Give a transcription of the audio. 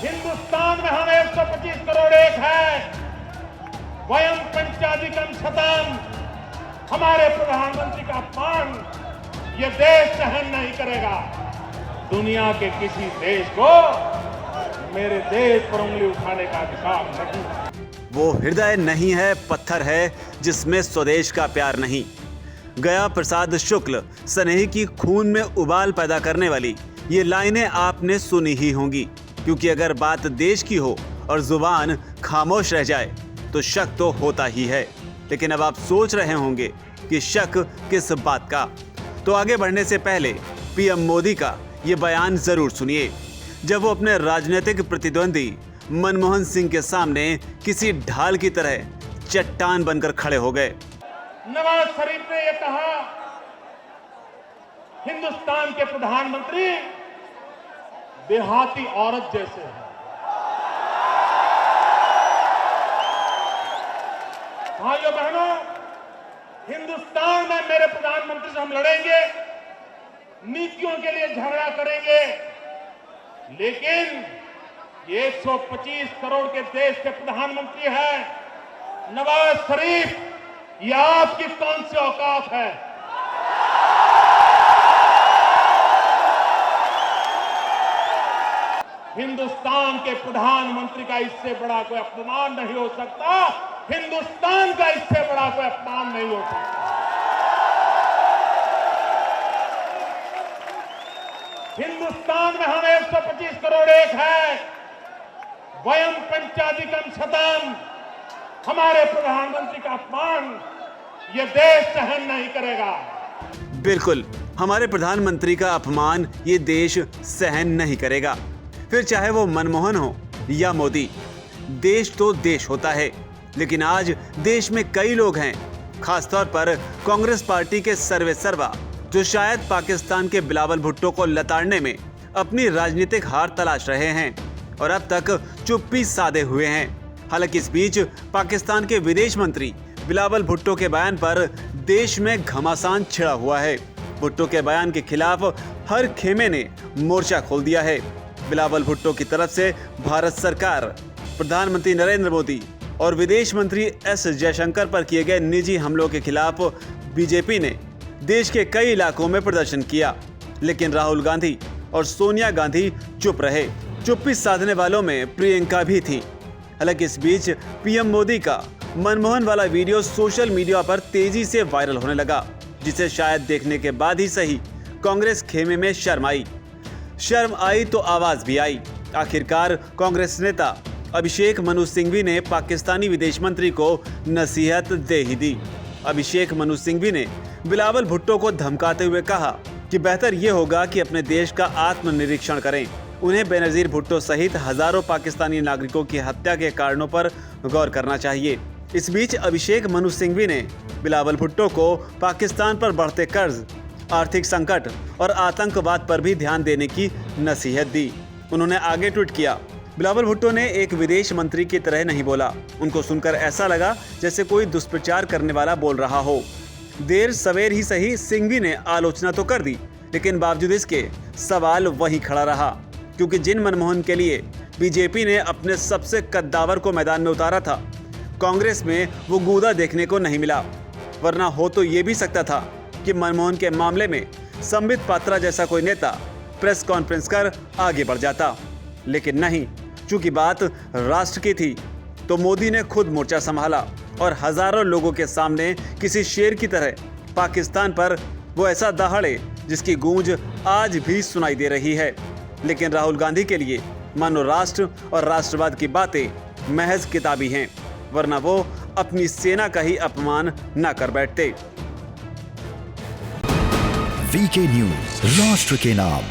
हिंदुस्तान में हम 125 करोड़ एक है, वयम पंचाधिकम शतम। हमारे प्रधानमंत्री का अपमान ये देश सहन नहीं करेगा। दुनिया के किसी देश को मेरे देश पर उंगली उठाने का अधिकार नहीं। वो हृदय नहीं है, पत्थर है जिसमें स्वदेश का प्यार नहीं। गया प्रसाद शुक्ल स्नेही की खून में उबाल पैदा करने वाली ये लाइनें आपने सुनी ही होंगी, क्योंकि अगर बात देश की हो और जुबान खामोश रह जाए तो शक तो होता ही है। लेकिन अब आप सोच रहे होंगे कि शक किस बात का। तो आगे बढ़ने से पहले पीएम मोदी का ये बयान जरूर सुनिए, जब वो अपने राजनीतिक प्रतिद्वंदी मनमोहन सिंह के सामने किसी ढाल की तरह चट्टान बनकर खड़े हो गए। नवाज शरीफ ने यह कहा, हिंदुस्तान के प्रधानमंत्री देहाती औरत जैसे हैं। भाइयों बहनों, हिंदुस्तान में मेरे प्रधानमंत्री से हम लड़ेंगे, नीतियों के लिए झगड़ा करेंगे, लेकिन ये 125 करोड़ के देश के प्रधानमंत्री हैं। नवाज शरीफ, ये आपकी कौन सी औकात है? हिंदुस्तान के प्रधानमंत्री का इससे बड़ा कोई अपमान नहीं हो सकता। हिंदुस्तान का इससे बड़ा कोई अपमान नहीं हो सकता। हिंदुस्तान में हम 125 करोड़ एक है, वयम पंचाधिकम शतम। हमारे प्रधानमंत्री का अपमान ये देश सहन नहीं करेगा। बिल्कुल, हमारे प्रधानमंत्री का अपमान ये देश सहन नहीं करेगा। फिर चाहे वो मनमोहन हो या मोदी, देश तो देश होता है। लेकिन आज देश में कई लोग हैं, खासतौर पर कांग्रेस पार्टी के सर्वे सर्वा, जो शायद पाकिस्तान के बिलावल भुट्टो को लताड़ने में अपनी राजनीतिक हार तलाश रहे हैं और अब तक चुप्पी साधे हुए हैं। हालांकि इस बीच पाकिस्तान के विदेश मंत्री बिलावल भुट्टो के बयान पर देश में घमासान छिड़ा हुआ है। भुट्टो के बयान के खिलाफ हर खेमे ने मोर्चा खोल दिया है। बिलावल भुट्टो की तरफ से भारत सरकार, प्रधानमंत्री नरेंद्र मोदी और विदेश मंत्री एस जयशंकर पर किए गए निजी हमलों के खिलाफ बीजेपी ने देश के कई इलाकों में प्रदर्शन किया, लेकिन राहुल गांधी और सोनिया गांधी चुप रहे। चुप्पी साधने वालों में प्रियंका भी थी। हालांकि इस बीच पीएम मोदी का मनमोहन वाला वीडियो सोशल मीडिया पर तेजी से वायरल होने लगा, जिसे शायद देखने के बाद ही सही कांग्रेस खेमे में शर्म आई तो आवाज भी आई। आखिरकार कांग्रेस नेता अभिषेक मनु सिंघवी ने पाकिस्तानी विदेश मंत्री को नसीहत दे ही दी। अभिषेक मनु सिंघवी ने बिलावल भुट्टो को धमकाते हुए कहा कि बेहतर ये होगा कि अपने देश का आत्मनिरीक्षण करें। उन्हें बेनजीर भुट्टो सहित हजारों पाकिस्तानी नागरिकों की हत्या के कारणों पर गौर करना चाहिए। इस बीच अभिषेक मनु सिंघवी ने बिलावल भुट्टो को पाकिस्तान पर बढ़ते कर्ज, आर्थिक संकट और आतंकवाद पर भी ध्यान देने की नसीहत दी। उन्होंने आगे ट्वीट किया, बिलावल भुट्टो ने एक विदेश मंत्री की तरह नहीं बोला। उनको सुनकर ऐसा लगा जैसे कोई दुष्प्रचार करने वाला बोल रहा हो। देर सवेर ही सही सिंघवी ने आलोचना तो कर दी, लेकिन बावजूद इसके सवाल वहीं खड़ा रहा, क्योंकि जिन मनमोहन के लिए बीजेपी ने अपने सबसे कद्दावर को मैदान में उतारा था, कांग्रेस में वो गूदा देखने को नहीं मिला। वरना हो तो ये भी सकता था कि मनमोहन के मामले में संबित पात्रा जैसा कोई नेता प्रेस कॉन्फ्रेंस कर आगे बढ़ जाता, लेकिन नहीं। चूंकि बात राष्ट्र की थी तो मोदी ने खुद मोर्चा संभाला और हजारों लोगों के सामने किसी शेर की तरह पाकिस्तान पर वो ऐसा दहाड़े जिसकी गूंज आज भी सुनाई दे रही है। लेकिन राहुल गांधी के लिए मानो राष्ट्र और राष्ट्रवाद की बातें महज किताबी हैं, वरना वो अपनी सेना का ही अपमान न कर बैठते। वीके न्यूज, राष्ट्र के नाम।